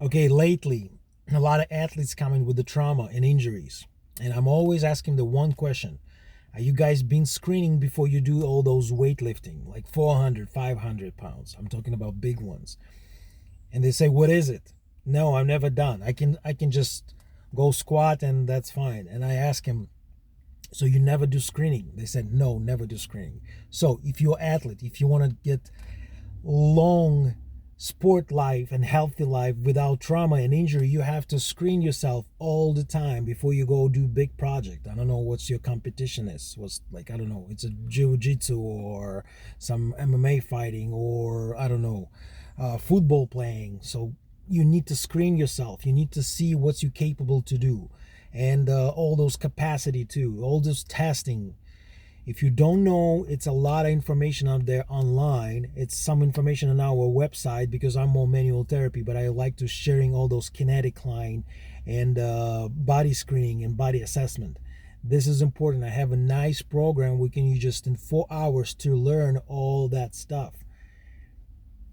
Okay, lately, a lot of athletes coming with the trauma and injuries. And I'm always asking the one question. Are you guys been screening before you do all those weightlifting, like 400, 500 pounds? I'm talking about big ones. And they say, what is it? No, I've never done. I can just go squat and that's fine. And I ask him, so you never do screening? They said, no, never do screening. So if you're an athlete, if you want to get long sport life and healthy life without trauma and injury, you have to screen yourself all the time before you go do big project. I don't know what's your competition is. What's like, I don't know, it's a jiu-jitsu or some MMA fighting, or I don't know, football playing. So you need to screen yourself. You need to see what you're capable to do, and all those capacity too, all this testing. If you don't know, it's a lot of information out there online. It's some information on our website because I'm more manual therapy, but I like to sharing all those kinetic line and body screening and body assessment. This is important. I have a nice program we can use just in 4 hours to learn all that stuff.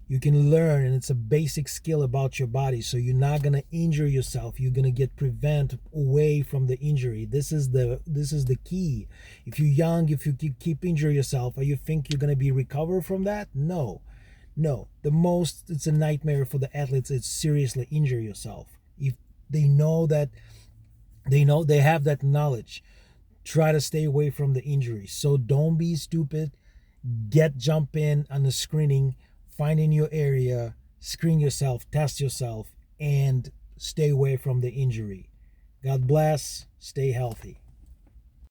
You can learn, and it's a basic skill about your body, so you're not going to injure yourself. You're going to get prevent away from the injury. This is the key. If you're young, if you keep injure yourself, or you think you're going to be recover from that, no. The most, it's a nightmare for the athletes. It's seriously injure yourself. If they know that, they have that knowledge, try to stay away from the injury. So don't be stupid. Jump in on the screening, find in your area, screen yourself, test yourself, and stay away from the injury. God bless. Stay healthy.